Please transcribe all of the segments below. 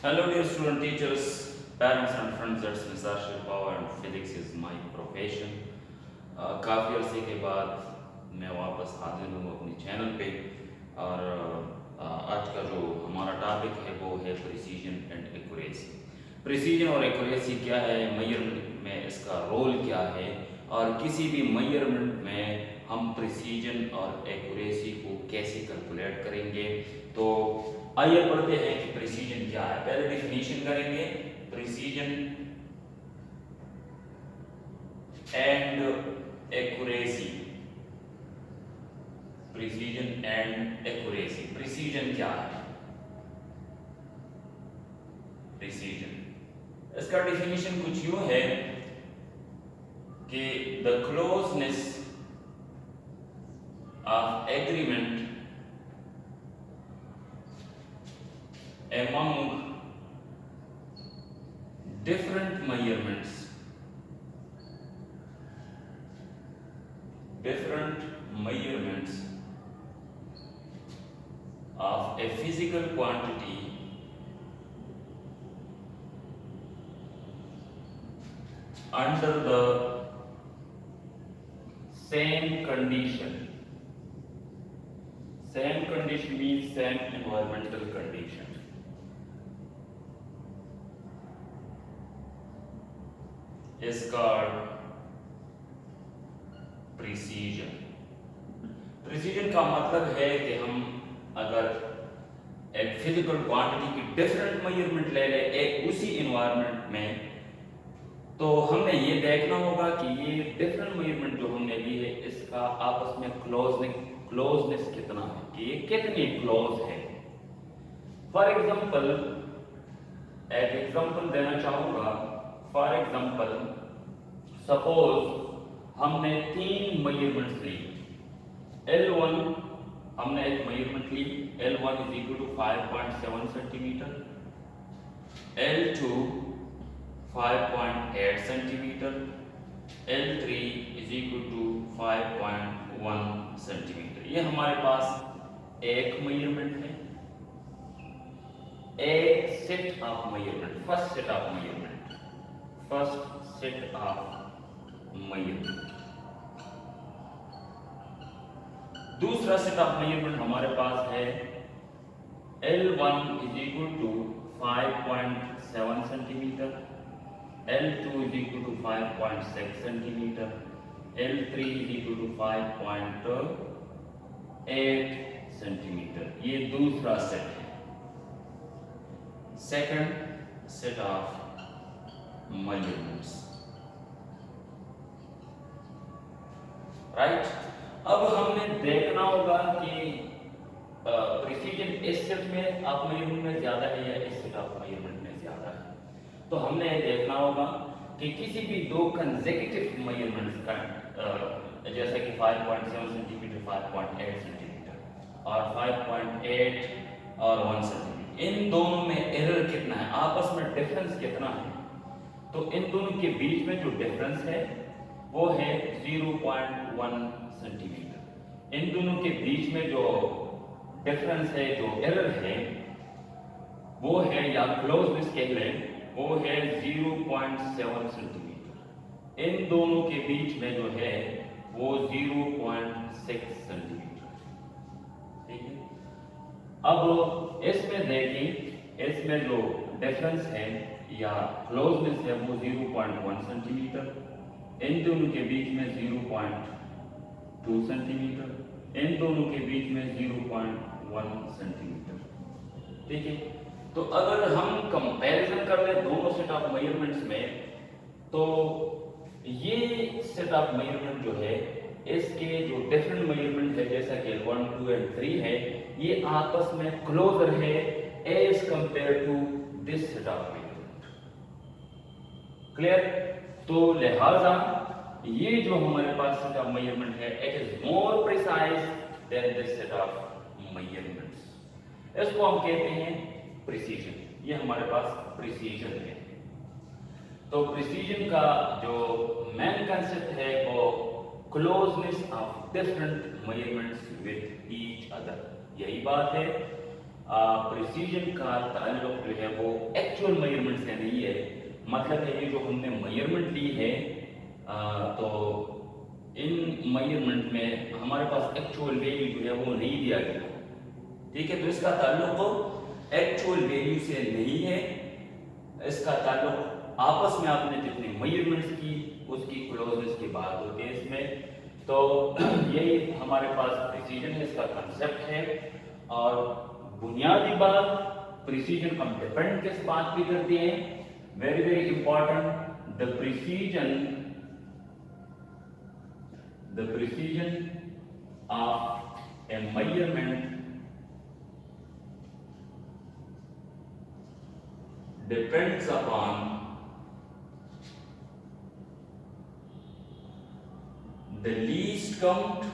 Hello, dear student, teachers, parents, and friends. That's Nisar Shirpawa, and physics is my profession. काफ़ी अरसे के बाद मैं वापस हाजिर हूँ अपने चैनल पे और आज का जो हमारा टॉपिक है वो है प्रिसीजन एंड एक्यूरेसी। प्रिसीजन और एक्यूरेसी क्या है, मेजरमेंट में इसका रोल क्या है, और किसी भी मेजरमेंट में हम प्रिसीजन और एक्यूरेसी को कैसे कैलकुलेट करेंगे। तो आइए पढ़ते हैं कि प्रिसीजन क्या है। पहले डेफिनेशन करेंगे, precision and accuracy. Precision and accuracy, precision क्या है? प्रिसीजन, इसका डेफिनेशन कुछ यूं है कि the closeness of agreement among different measurements of a physical quantity under the same condition. Same condition means same environmental condition. is called precision. Precision का मतलब है कि हम अगर एक फिजिकल क्वांटिटी की डिफरेंट मेजरमेंट ले ले एक उसी इन्वायरमेंट में, तो हमने ये देखना होगा कि ये डिफरेंट मेजरमेंट जो हमने ली है इसका आपस में क्लोजनेस कितना है, कि ये कितनी क्लोज है। फॉर एग्जांपल, एक एग्जांपल देना चाहूँगा। फॉर एग्जांपल, सपोज हमने 3 मेजरमेंट्स ली। L1 हमने एक मेजरमेंट ली, L1 is equal to 5.7 centimetre, L2 5.8 centimetre, L3 is equal to 5.1 centimetre. ये हमारे पास एक मेजरमेंट है, एक set of measurement, first set of measurement. दूसरा सेट ऑफ मेजरमेंट हमारे पास है L1 is equal to 5.7 centimetre, L2 is equal to 5.6 centimetre, L3 is equal to 5.8 centimetre. ये दूसरा सेट है, second set of measurements, right. अब हमने देखना होगा कि प्रिसीजन इस सेट में ऑफ मेजरमेंट में ज्यादा है या इस सेट ऑफ मेजरमेंट में ज्यादा है। तो हमने ये देखना होगा कि किसी भी दो कंसेक्यूटिव मेजरमेंट्स का जैसे कि 5.7 सेंटीमीटर, 5.8 सेंटीमीटर और 5.8 और 1 सेंटीमीटर, इन दोनों में एरर कितना है, आपस में डिफरेंस कितना है। तो इन दोनों के बीच में जो डिफरेंस है वो है 0.1 सेंटीमीटर। इन दोनों के बीच में जो डिफरेंस है, जो एरर है वो है, या क्लोजनेस कह लें, वो है 0.7 सेंटीमीटर। इन दोनों के बीच में जो है वो 0.6 सेंटीमीटर। ठीक है। अब इसमें देखिए, इसमें जो डिफरेंस है या क्लोजनेस है वो 0.1 सेंटीमीटर, इन दोनों के बीच में 0.2 सेंटीमीटर, इन दोनों के बीच में 0.1 सेंटीमीटर। ठीक है। तो अगर हम कंपैरिजन कर ले दोनों सेट ऑफ मेजरमेंट्स में, तो ये सेट ऑफ मेजरमेंट जो है इसके जो डिफरेंट मेजरमेंट है जैसा कि 1, 2 एंड 3 है, ये आपस में क्लोजर है as compared to this set of measurement. Clear? तो लिहाजा ये जो हमारे पास सेट ऑफ मेजरमेंट है, it is more precise than this set of measurements. इसको हम कहते हैं प्रिसीजन। ये हमारे पास प्रिसीजन है। तो प्रिसीजन का जो मेन कंसेप्ट है वो closeness of different measurements with each other. यही बात है प्रिसीजन का ताल्लुक जो है वो एक्चुअल मेजरमेंट से नहीं है। मतलब है ये जो हमने मेजरमेंट ली है तो इन मेजरमेंट में हमारे पास एक्चुअल वैल्यू जो है वो नहीं दिया गया, ठीक है। तो इसका ताल्लुक एक्चुअल वैल्यू से नहीं है, इसका ताल्लुक आपस में आपने जितनी मेजरमेंट्स की उसकी क्लोजनेस की बात होती है इसमें। तो यही हमारे पास प्रिसीजन है, इसका कंसेप्ट है। और बुनियादी बात प्रिसीजन हम डिपेंड किस बात पे करते हैं, very very important, the precision of A measurement depends upon the least count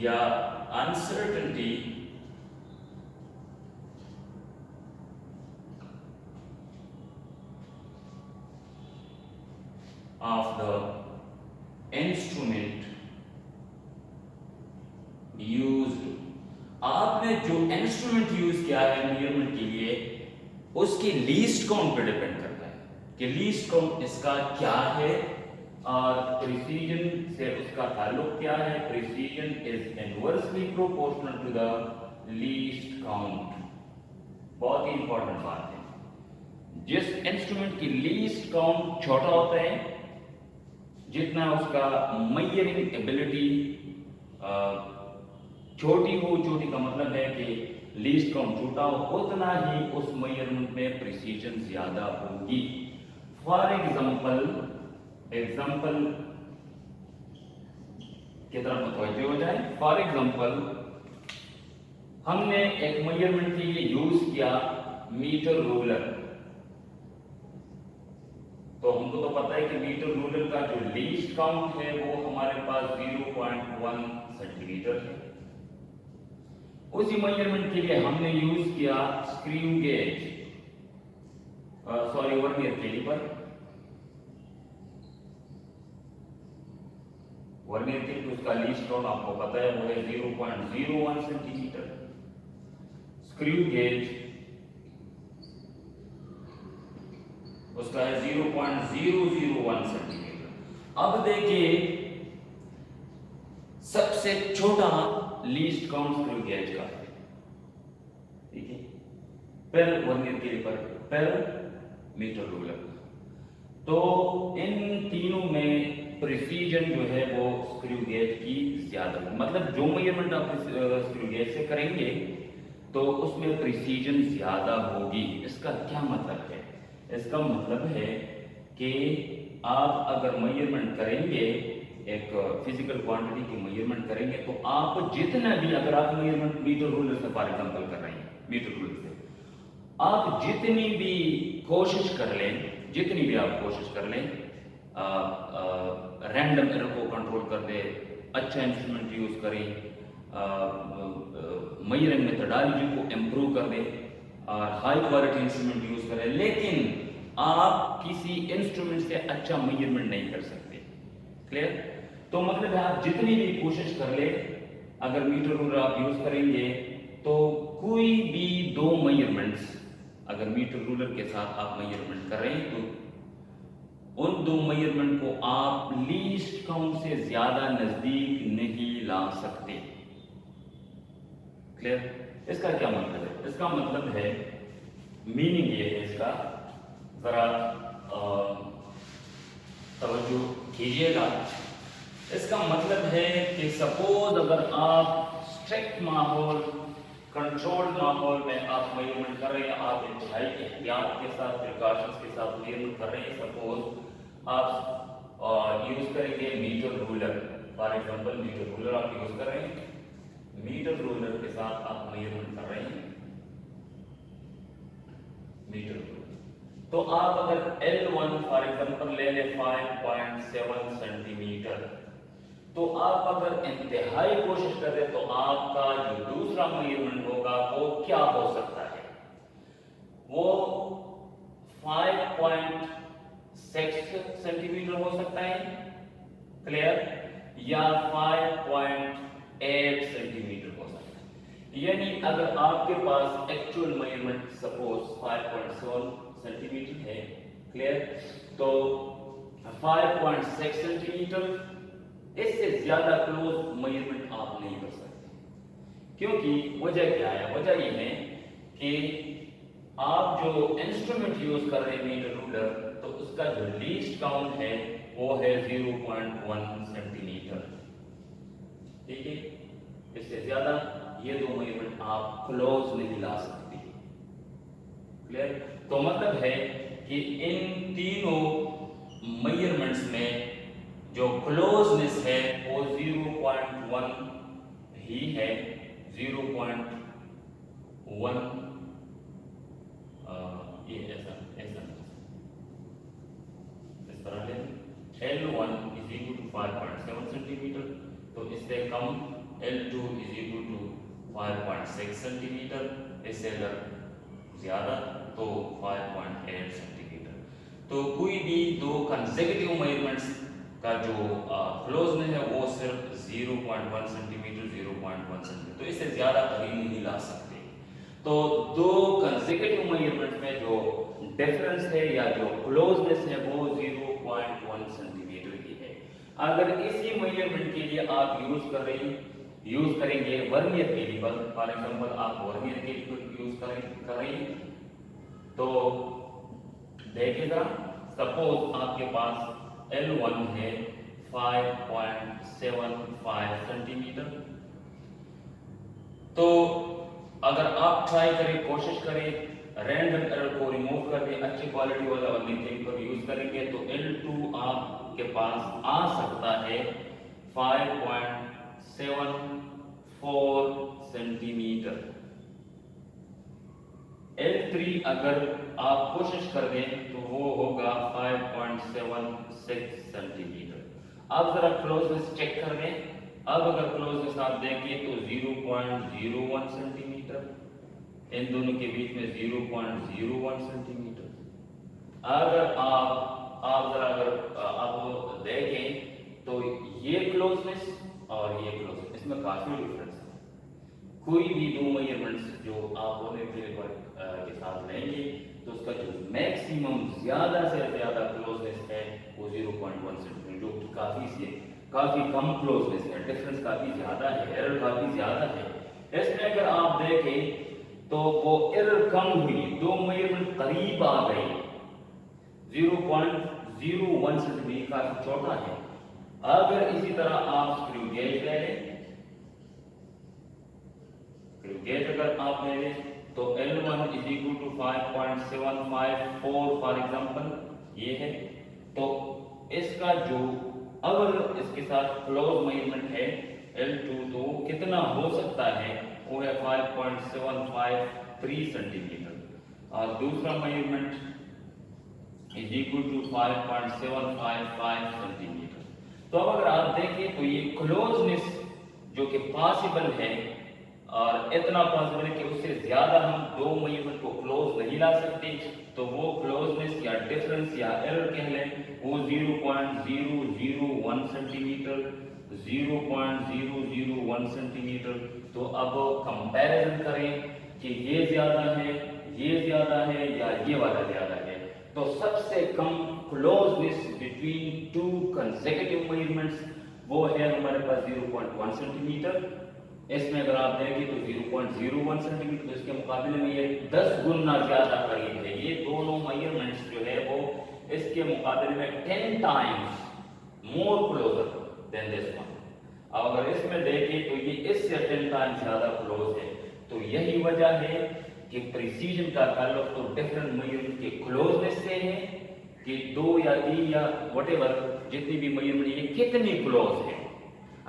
या uncertainty of the instrument used। आपने जो इंस्ट्रूमेंट यूज किया है मेजरमेंट के लिए उसके लीस्ट काउंट पे डिपेंड करता है कि लीस्ट काउंट इसका क्या है और प्रिसीजन से उसका ताल्लुक क्या है। Precision is inversely proportional to the least count. बहुत ही इंपॉर्टेंट बात है, जिस इंस्ट्रूमेंट की लीस्ट काउंट छोटा होता है, जितना उसका मेजरिंग एबिलिटी छोटी हो, छोटी का मतलब है कि लीस्ट काउंट छोटा हो, उतना ही उस मेजरमेंट में प्रिसीजन ज्यादा होगी। फॉर एग्जांपल की तरफ मुतवज्जो हो जाए। फॉर एग्जांपल हमने एक मेजरमेंट के लिए यूज किया मीटर रूलर। तो हमको तो पता है कि मीटर रूलर का जो लीस्ट काउंट है वो हमारे पास 0.1 सेंटीमीटर है। उसी मेजरमेंट के लिए हमने यूज किया screw gauge, sorry vernier calliper. Vernier calliper उसका लीस्ट काउंट आपको पता है वो है 0.01 सेंटीमीटर। स्क्रू गेज उसका है 0.001 सेंटीमीटर। अब देखिए सबसे छोटा लीस्ट काउंट स्क्रू गेज का है, ठीक है, फिर वर्नियर कैलिपर, फिर मीटर रूलर। तो इन तीनों में प्रिसीजन जो है वो स्क्रू गेज की ज्यादा, मतलब जो मेजरमेंट आप स्क्रू गेज से करेंगे तो उसमें प्रिसीजन ज्यादा होगी। इसका क्या मतलब है? इसका मतलब है कि आप अगर मेजरमेंट करेंगे, एक फिजिकल क्वांटिटी की मेजरमेंट करेंगे, तो आप जितना भी, अगर आप मेजरमेंट मीटर रूलर से फॉर एग्जांपल कर रहे हैं, मीटर रूलर से आप जितनी भी कोशिश कर लें, जितनी भी आप कोशिश कर लें, रैंडम एरर को कंट्रोल कर दे, अच्छा इंस्ट्रूमेंट यूज करें, मेजरिंग मेथडोलॉजी को इम्प्रूव कर दे और हाई क्वालिटी इंस्ट्रूमेंट यूज करें, लेकिन आप किसी इंस्ट्रूमेंट से अच्छा मेजरमेंट नहीं कर सकते। क्लियर? तो मतलब है आप जितनी भी कोशिश कर ले, अगर मीटर रूलर आप यूज करेंगे तो कोई भी दो मेजरमेंट्स, अगर मीटर रूलर के साथ आप मेजरमेंट कर रहे हैं तो उन दो मेजरमेंट को आप लीस्ट काउंट से ज्यादा नजदीक नहीं ला सकते। क्लियर? इसका क्या मतलब है? इसका मतलब है, मीनिंग ये है इसका, जरा तवज्जो कीजिएगा। इसका मतलब है कि सपोज अगर आप स्ट्रिक्ट माहौल, कंट्रोल्ड माहौल में आप मेजरमेंट कर रहे हैं, आप इंतहाई एहतियात के साथ, प्रिकॉशंस के साथ मेजरमेंट कर रहे हैं। सपोज आप यूज करेंगे metre ruler, for example metre ruler आप यूज कर रहे हैं, मीटर रूलर के साथ आप मेजरमेंट कर रहे हैं, मीटर रूलर। तो आप अगर L1 फॉर एग्जांपल ले लें 5.7 सेंटीमीटर, तो आप अगर इंतहाई कोशिश करें तो आपका जो दूसरा मेजरमेंट होगा वो क्या हो सकता है? वो 5.6 सेंटीमीटर हो सकता है, क्लियर, या 8 सेंटीमीटर हो सकता है। यानी अगर आपके पास एक्चुअल मेजरमेंट सपोज 5.7 सेंटीमीटर है, क्लियर, तो 5.6 सेंटीमीटर, इससे ज्यादा क्लोज मेजरमेंट आप नहीं कर सकते। क्योंकि वजह क्या है? वजह यह है कि आप जो इंस्ट्रूमेंट यूज कर रहे हैं मीटर रूलर, तो उसका जो लीस्ट काउंट है वो है 0.1 सेंटीमीटर, ठीक है। इससे ज्यादा ये दो मेजरमेंट आप क्लोज नहीं ला सकते, क्लियर। तो मतलब है कि इन तीनों मेजरमेंट्स में जो क्लोजनेस है वो 0.1 ही है, 0.1, ये ऐसा ऐसा इस तरह ले L1 is equal to 5.7 centimetre, तो इससे कम L2 is equal to 5.6 centimetre, इससे अगर ज्यादा तो 5.8 सेंटीमीटर। तो कोई भी दो कंसेक्यूटिव मेजरमेंट्स का जो क्लोजनेस है वो सिर्फ 0.1 सेंटीमीटर, 0.1 सेंटीमीटर, तो इससे ज्यादा करीब नहीं ला सकते। तो दो कंसेक्यूटिव मेजरमेंट्स में जो डिफरेंस है या जो क्लोजनेस है वो 0.1 सेंटीमीटर की है। अगर इसी मेजरमेंट के लिए आप यूज करेंगे वर्नियर के लीवर, फॉर एग्जांपल आप वर्नियर के लीवर यूज करेंगे, तो देखिए जरा, सपोज आपके पास L1 है 5.75 सेंटीमीटर, तो अगर आप ट्राई करें, कोशिश करें, रैंडम एरर को रिमूव कर दें, अच्छी क्वालिटी वाला वर्नियर पर यूज करेंगे, तो L2 आपके पास आ सकता है 5.74 सेंटीमीटर। L3 अगर आप कोशिश कर दें तो वो होगा 5.76 सेंटीमीटर। अब जरा क्लोजनेस चेक कर दें। अब अगर क्लोजनेस आप देखें तो 0.01 सेंटीमीटर, इन दोनों के बीच में 0.01 सेंटीमीटर। अगर आप जरा अगर आप देखें तो ये क्लोजनेस और ये क्लोजनेस, इसमें काफी डिफरेंस है। कोई भी दो मेजरमेंट्स जो आप वर्नियर के साथ लेंगे तो उसका जो मैक्सिमम ज्यादा से ज्यादा क्लोजनेस है वो 0.1 सेंटीमीटर, जो कि काफी कम क्लोजनेस है, डिफरेंस काफी ज्यादा है, एरर काफी ज्यादा है। इसमें अगर आप देखें तो वो एरर कम हुई, दो मेजरमेंट करीब आ गई, 0.01 सेंटीमीटर काफी छोटा है। अगर इसी तरह आप स्क्रू गेज ले लें, स्क्रू गेज अगर आप ले लें तो L1 is equal to 5.754 for example ये है, तो इसका जो अगर इसके साथ क्लोज मेजरमेंट है L2 तो कितना हो सकता है, वो है 5.753 सेंटीमीटर, और दूसरा measurement is equal to 5.755 centimetre. तो अब अगर आप देखें तो ये क्लोजनेस जो कि पॉसिबल है, और इतना पॉसिबल है कि उससे ज्यादा हम दो मेजरमेंट को क्लोज नहीं ला सकते, तो वो क्लोजनेस या डिफरेंस या एरर कह लें वो 0.001 सेंटीमीटर, 0.001 सेंटीमीटर। तो अब कंपैरिजन करें कि ये ज्यादा है, ये ज्यादा है या ये वाला ज्यादा है, तो सबसे कम closeness between two consecutive measurements वो है हमारे पास 0.1 सेंटीमीटर। इसमें अगर आप देखें तो 0.01 सेंटीमीटर, तो इसके मुकाबले में ये 10 गुना ज्यादा करीब है। ये दोनों मेजरमेंट्स जो है वो इसके मुकाबले में 10 times more closer then this one. अब अगर इसमें देखें तो ये इससे 10 टाइम्स ज्यादा क्लोज है। तो यही वजह है कि प्रिसीजन का ताल्लुक तो डिफरेंट मेजरमेंट के क्लोजनेस से है कि 2 या 3 या व्हाटएवर जितनी भी मेजरमेंट ये कितनी क्लोज है।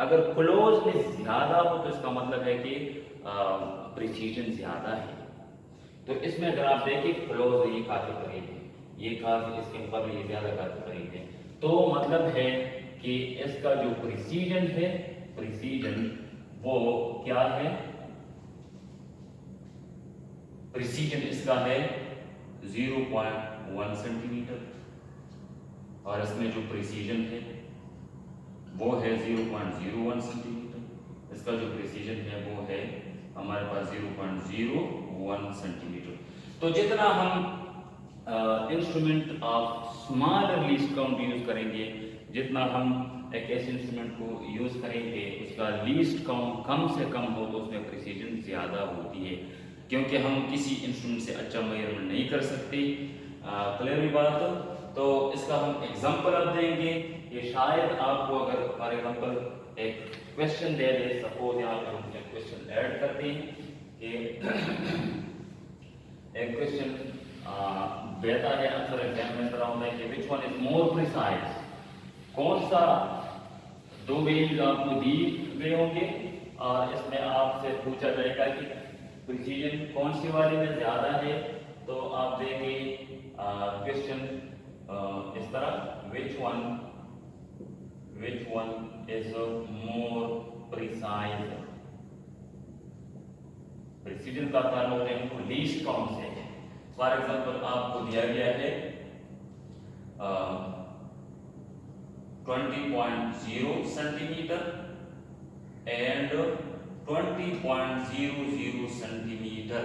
अगर क्लोजनेस ज्यादा हो तो इसका मतलब है कि प्रिसीजन ज्यादा है। तो इसमें अगर आप देखें क्लोज ये काफी करीब है, ये काफी इसके मुकाबले ये ज्यादा काफी करीब है, तो मतलब है कि इसका जो प्रिसीजन है, प्रिसीजन वो क्या है, प्रिसीजन इसका है 0.1 सेंटीमीटर, और इसमें जो प्रिसीजन है वो है 0.01 सेंटीमीटर। इसका जो प्रिसीजन है वो है हमारे पास 0.01 सेंटीमीटर। तो जितना हम instrument of smaller least count use करेंगे, जितना हम एक ऐसे इंस्ट्रूमेंट को यूज करेंगे उसका लीस्ट काउंट कम से कम हो तो उसमें प्रिसीजन ज़्यादा होती है, क्योंकि हम किसी इंस्ट्रूमेंट से अच्छा मेजरमेंट नहीं कर सकते। क्लियर हुई बात? तो इसका हम एग्जांपल अब देंगे। ये शायद आपको अगर फॉर एग्जांपल एक क्वेश्चन दे दे, सपोज यहाँ पर हम एक क्वेश्चन ऐड करते हैं कि एक क्वेश्चन देता है आंसर एग्जाम में तरह होता है कि which one is more precise, कौन सा दो वैल्यूज आपको दी गए होंगे और इसमें आपसे पूछा जाएगा कि प्रिसीजन कौन सी वाले में ज़्यादा है। तो आप देंगे क्वेश्चन इस तरह, which one is more precise. Precision का ताल्लुक है उनको लीस्ट काउंट से है। फॉर एग्जांपल आपको दिया गया है 20.0 centimetre and 20.00 centimetre,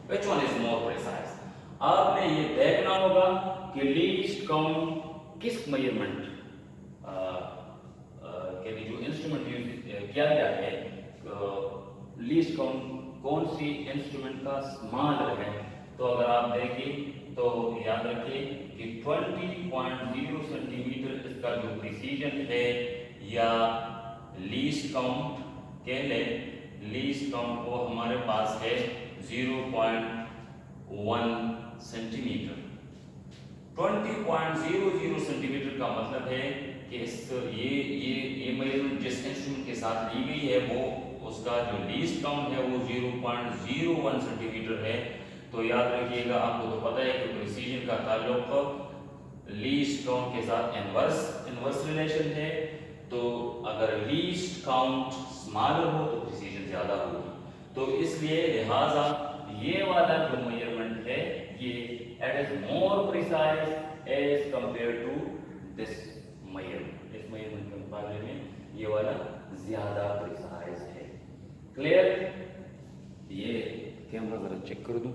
which one is more precise? आपने ये देखना होगा कि लीस्ट काउंट किस मेजरमेंट के लिए जो इंस्ट्रूमेंट यूज किया गया है, लीस्ट काउंट कौन सी इंस्ट्रूमेंट का स्मॉलर है। तो अगर आप देखें तो याद रखिए कि 20.0 सेंटीमीटर इसका जो प्रिसीजन है या लीस्ट काउंट कह ले, लीस्ट काउंट वो हमारे पास है 0.1 सेंटीमीटर। 20.00 सेंटीमीटर का मतलब है कि ये मेजरमेंट जिस इंस्ट्रूमेंट के साथ ली गई है वो उसका जो लीस्ट काउंट है वो 0.01 सेंटीमीटर है। तो याद रखिएगा, आपको तो पता है कि प्रिसीजन का ताल्लुक लीस्ट काउंट के साथ इनवर्स रिलेशन है। तो अगर लीस्ट काउंट स्मॉलर हो तो प्रिसीजन ज्यादा होगी। तो इसलिए लिहाजा ये वाला जो मेजरमेंट है ये it is more precise as compared to this measurement. इस मेजरमेंट के मुकाबले में ये वाला ज्यादा प्रिसाइज है। क्लियर? ये कैमरा जरा चेक कर दूं।